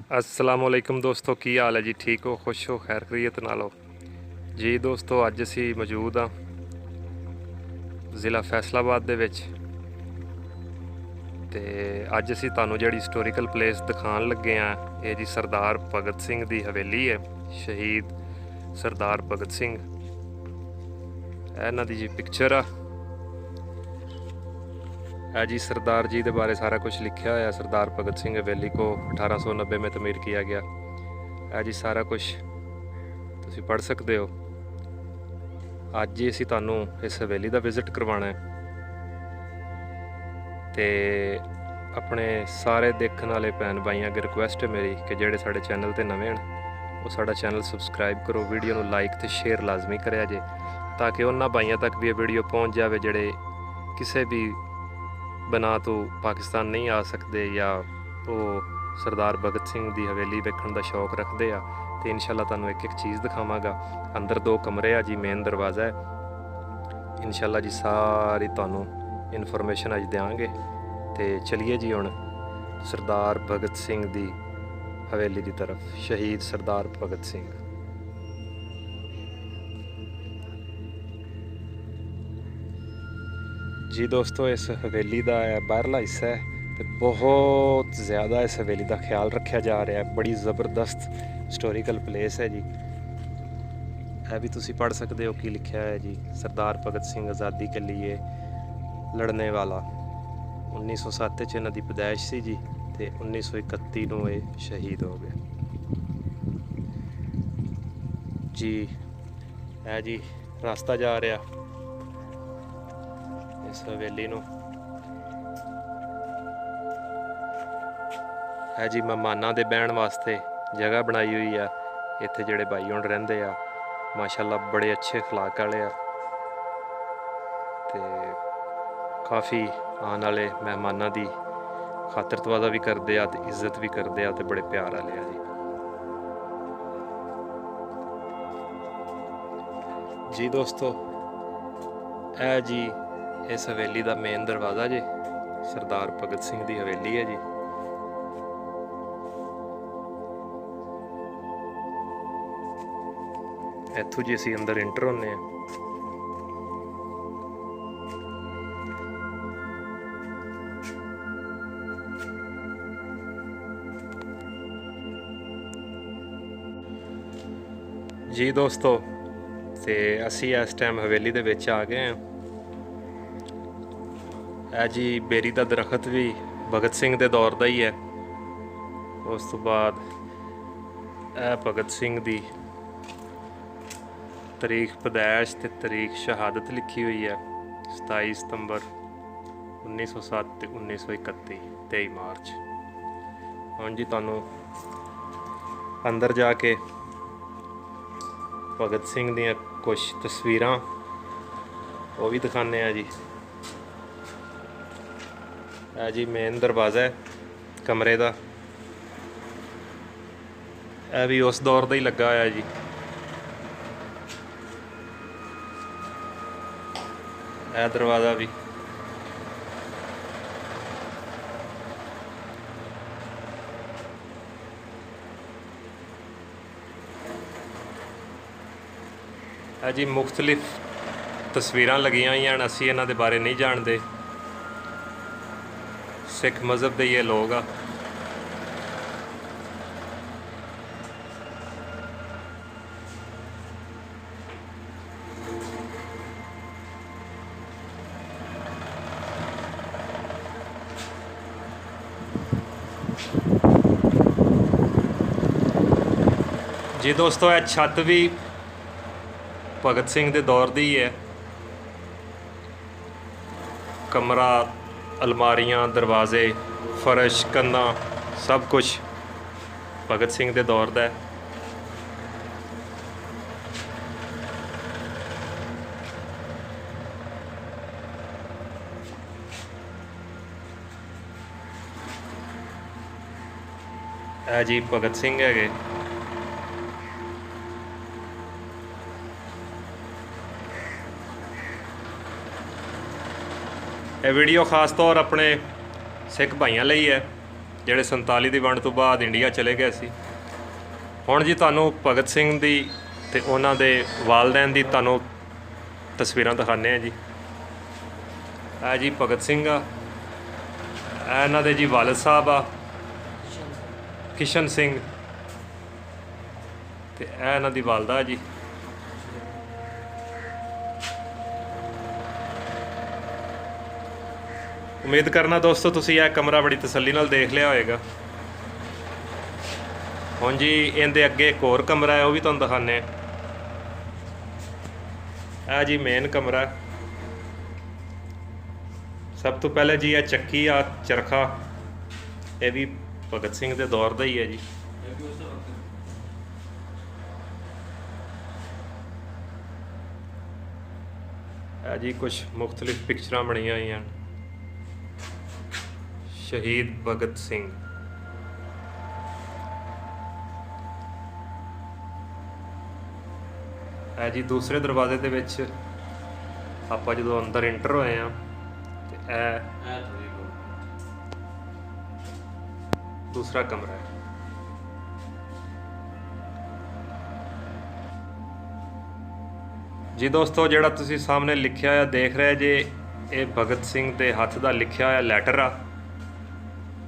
असलामुअलैकुम दोस्तों, की हाल है जी? ठीक हो, खुश हो, खैर खरीयत नाल हो जी? दोस्तों अज असी मौजूद हाँ ज़िला फैसलाबाद दे विच ते अज असी तुहानूं जिहड़ी हिस्टोरिकल प्लेस दिखाण लगे हाँ ये जी सरदार भगत सिंह दी हवेली है। शहीद सरदार भगत सिंह इन्हां दी जी पिक्चर आ जी सरदार जी के बारे सारा कुछ लिखा है। सरदार भगत सिंह हवेली को 1890 में तमीर किया गया है जी। सारा कुछ तुसी पढ़ सकते हो। अज ही असी तुहानूं इस हवेली का विजिट करवाना है ते अपने सारे देखने वाले भैन भाइयों अगे रिक्वेस्ट है मेरी कि जेडे साडे चैनल ते नवे हैं वो साडा चैनल सबसक्राइब करो, वीडियो नूं लाइक ते शेयर लाजमी करिया जे ताकि उन्हां भाइयों तक भी ये वीडियो पहुँच जाए जेडे किसी भी बना तो पाकिस्तान नहीं आ सकते या वो सरदार भगत सिंह दी हवेली वेखण दा शौक रखते आ। तो इंशाअल्लाह तुहानूं एक एक चीज़ दिखावांगा। अंदर 2 कमरे आ जी, मेन दरवाज़ा है। इंशाअल्लाह जी सारी तुहानूं इन्फॉर्मेशन अज देंगे। तो चलिए जी हुण सरदार भगत सिंह दी हवेली की तरफ। शहीद सरदार भगत सिंह जी। दोस्तों इस हवेली का बाहरला हिस्सा है तो बहुत ज़्यादा इस हवेली का ख्याल रखा जा रहा है। बड़ी ज़बरदस्त हिस्टोरिकल प्लेस है जी। यह भी तुसी पढ़ सकते हो कि लिखा है जी। सरदार भगत सिंह आज़ादी के लिए लड़ने वाला। 1907 च इन्हां दी पैदाइश सी जी ते 1931 नूं ये शहीद हो गए जी। है जी रास्ता जा रहा इस हवेली नूं है जी। मेहमानां दे बहण वास्ते जगह बनाई हुई है। इत्थे जिहड़े भाई हुण रहिंदे आ माशाअल्लाह बड़े अच्छे अखलाक वाले आ ते काफ़ी आने वाले मेहमानां दी खातर तवाज़ा भी करते आ ते इज्जत भी करते आ ते बड़े प्यार वाले आ जी। दोस्तों ए जी इस हवेली का मेन दरवाज़ा जी। सरदार भगत सिंह दी हवेली है जी। इत्थों जी असी अंदर इंटर होने हैं। जी दोस्तों ते असी इस टाइम हवेली दे विच आ गए हैं। है जी बेरी का दरखत भी भगत सिंह के दौर का ही है। उस तो बाद भगत सिंह दी तारीख पैदाइश ते तारीख शहादत लिखी हुई है। 27 सितंबर 1907 ते 1931 23 मार्च। हाँ जी तुहानूं अंदर जाके भगत सिंह दियां कुछ तस्वीरां वो भी दिखाने जी। है जी मेन दरवाज़ा है कमरे का। यह भी उस दौर का ही लगा हुआ जी। यह दरवाज़ा भी है जी। मुख्तलिफ तस्वीरां लगियां हुई हैं। असी इन्हां दे बारे नहीं जानते। सिख मज़हब के ये लोग आ। जी दोस्तों यह छत भी भगत सिंह के दौर की है। कमरा, अलमारियां, दरवाजे, फर्श, कंधा सब कुछ भगत सिंह के दौर का है। जी भगत सिंह है। यह वीडियो खास तौर अपने सिख भाइयों लिए है ਜਿਹੜੇ 47 ਦੀ ਵੰਡ ਤੋਂ ਬਾਅਦ ਇੰਡੀਆ ਚਲੇ ਗਏ ਸੀ। ਹੁਣ ਜੀ ਤੁਹਾਨੂੰ ਭਗਤ ਸਿੰਘ ਦੀ ਤੇ ਉਹਨਾਂ ਦੇ ਵਾਲਦੈਨ ਦੀ ਤੁਹਾਨੂੰ ਤਸਵੀਰਾਂ ਦਿਖਾਉਂਦੇ ਆ ਜੀ। ਇਹ ਜੀ ਭਗਤ ਸਿੰਘ ਆ, ਇਹ ਇਹਨਾਂ ਦੇ ਜੀ ਵਾਲਦ ਸਾਹਿਬ ਆ ਕਿਸ਼ਨ ਸਿੰਘ, ਤੇ ਇਹ ਇਹਨਾਂ ਦੀ ਵਾਲਦਾ ਜੀ। ਉਮੀਦ ਕਰਨਾ ਦੋਸਤੋ ਤੁਸੀਂ ਇਹ ਕਮਰਾ ਬੜੀ ਤਸੱਲੀ ਨਾਲ ਦੇਖ ਲਿਆ ਹੋਏਗਾ। ਹੁਣ ਜੀ ਇਹਦੇ ਅੱਗੇ ਇੱਕ ਹੋਰ ਕਮਰਾ ਹੈ, ਉਹ ਵੀ ਤੁਹਾਨੂੰ ਦਿਖਾਉਂਦੇ ਆ। ਇਹ ਜੀ ਮੇਨ ਕਮਰਾ। ਸਭ ਤੋਂ ਪਹਿਲੇ ਜੀ ਇਹ ਚੱਕੀ ਆ ਚਰਖਾ, ਇਹ ਵੀ ਭਗਤ ਸਿੰਘ ਦੇ ਦੌਰ ਦਾ ਹੀ ਹੈ ਜੀ। ਇਹ ਜੀ ਕੁਝ ਮੁਖਤਲਿਫ ਪਿਕਚਰਾਂ ਬਣੀਆਂ ਹੋਈਆਂ। ਸ਼ਹੀਦ ਭਗਤ ਸਿੰਘ। ਇਹ ਜੀ ਦੂਸਰੇ ਦਰਵਾਜ਼ੇ ਦੇ ਵਿੱਚ ਆਪਾਂ ਜਦੋਂ ਅੰਦਰ ਇੰਟਰ ਹੋਏ ਆ, ਤੇ ਇਹ ਦੂਸਰਾ ਕਮਰਾ ਹੈ। ਜੀ ਦੋਸਤੋ ਜਿਹੜਾ ਤੁਸੀਂ ਸਾਹਮਣੇ ਲਿਖਿਆ ਹੋਇਆ ਦੇਖ ਰਹੇ ਜੇ, ਇਹ ਭਗਤ ਸਿੰਘ ਦੇ ਹੱਥ ਦਾ ਲਿਖਿਆ ਹੋਇਆ ਲੈਟਰ ਆ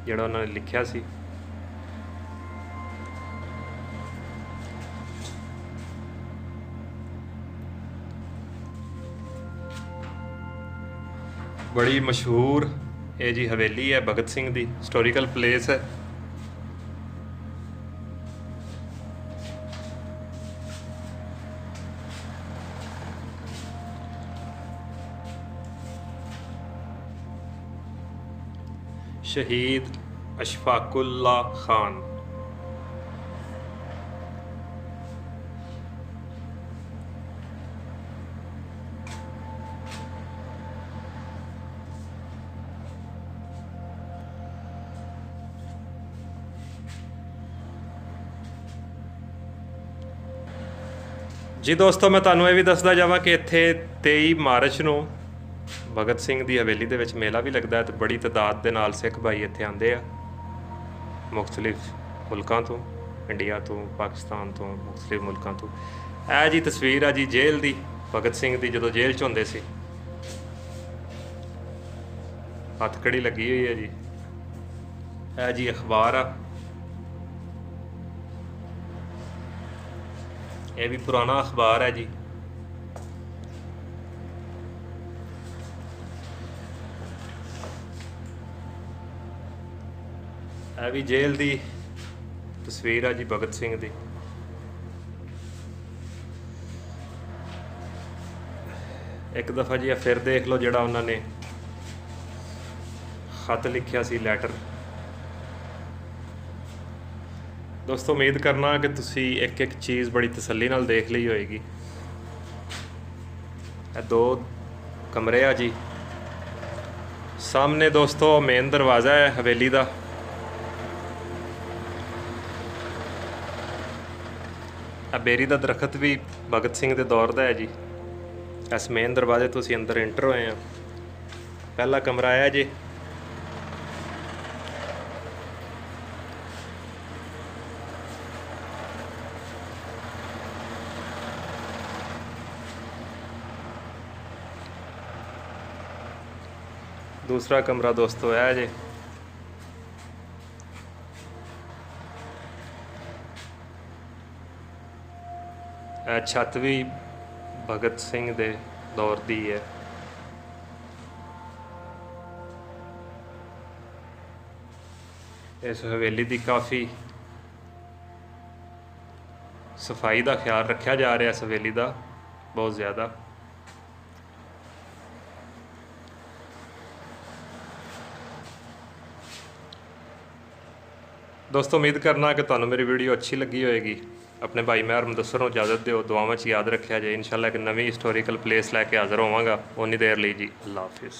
ਜਿਹੜਾ ਉਹਨਾਂ ਨੇ ਲਿਖਿਆ ਸੀ। ਬੜੀ ਮਸ਼ਹੂਰ ਇਹ ਜੀ ਹਵੇਲੀ ਹੈ ਭਗਤ ਸਿੰਘ ਦੀ, ਹਿਸਟੋਰੀਕਲ ਪਲੇਸ ਹੈ। ਸ਼ਹੀਦ ਅਸ਼ਫਾਕੁੱਲਾ ਖਾਨ। ਜੀ ਦੋਸਤੋ ਮੈਂ ਤੁਹਾਨੂੰ ਇਹ ਵੀ ਦੱਸਦਾ ਜਾਵਾਂ ਕਿ ਇੱਥੇ 23 ਮਾਰਚ ਨੂੰ ਭਗਤ ਸਿੰਘ ਦੀ ਹਵੇਲੀ ਦੇ ਵਿੱਚ ਮੇਲਾ ਵੀ ਲੱਗਦਾ ਹੈ, ਤੇ ਬੜੀ ਤਾਦਾਦ ਦੇ ਨਾਲ ਸਿੱਖ ਭਾਈ ਇੱਥੇ ਆਉਂਦੇ ਆ ਮੁਖਤਲਿਫ ਮੁਲਕਾਂ ਤੋਂ, ਇੰਡੀਆ ਤੋਂ, ਪਾਕਿਸਤਾਨ ਤੋਂ, ਮੁਖਤਲਿਫ ਮੁਲਕਾਂ ਤੋਂ। ਇਹ ਜੀ ਤਸਵੀਰ ਆ ਜੀ ਜੇਲ੍ਹ ਦੀ, ਭਗਤ ਸਿੰਘ ਦੀ ਜਦੋਂ ਜੇਲ੍ਹ 'ਚ ਹੁੰਦੇ ਸੀ। ਹੱਥਕੜੀ ਲੱਗੀ ਹੋਈ ਹੈ ਜੀ। ਇਹ ਜੀ ਅਖਬਾਰ ਆ, ਇਹ ਵੀ ਪੁਰਾਣਾ ਅਖਬਾਰ ਹੈ ਜੀ। ਇਹ ਵੀ ਜੇਲ੍ਹ ਦੀ ਤਸਵੀਰ ਆ ਜੀ ਭਗਤ ਸਿੰਘ ਦੀ। ਇੱਕ ਦਫਾ ਜੀ ਫਿਰ ਦੇਖ ਲਓ ਜਿਹੜਾ ਉਹਨਾਂ ਨੇ ਖਤ ਲਿਖਿਆ ਸੀ, ਲੈਟਰ। ਦੋਸਤੋ ਉਮੀਦ ਕਰਨਾ ਕਿ ਤੁਸੀਂ ਇੱਕ ਇੱਕ ਚੀਜ਼ ਬੜੀ ਤਸੱਲੀ ਨਾਲ ਦੇਖ ਲਈ ਹੋਏਗੀ। ਇਹ 2 ਕਮਰੇ ਆ ਜੀ। ਸਾਹਮਣੇ ਦੋਸਤੋ ਮੇਨ ਦਰਵਾਜ਼ਾ ਹੈ ਹਵੇਲੀ ਦਾ। ਬੇਰੀ ਦਾ ਦਰਖਤ ਵੀ ਭਗਤ ਸਿੰਘ ਦੇ ਦੌਰ ਦਾ ਹੈ ਜੀ। ਇਸ ਮੇਨ ਦਰਵਾਜ਼ੇ ਤੋਂ ਅਸੀਂ ਅੰਦਰ ਐਂਟਰ ਹੋਏ ਹਾਂ। ਪਹਿਲਾ ਕਮਰਾ ਆਇਆ ਜੀ। दूसरा कमरा दोस्तों है जी। छत भी भगत सिंह दे दौर दी है। इस हवेली की काफ़ी सफाई का ख्याल रखा जा रहा है। इस हवेली का बहुत ज़्यादा। दोस्तों उम्मीद करना कि तुहानू मेरी वीडियो अच्छी लगी होएगी। अपने भाई महर मुदस्सर नूं इजाज़त दिओ। दुआवां च याद रखिया जाए। इंशाअल्लाह एक नवी हिस्टोरीकल प्लेस लैके हाज़र होवांगा। उन्नी देर लई जी अल्लाह हाफिज़।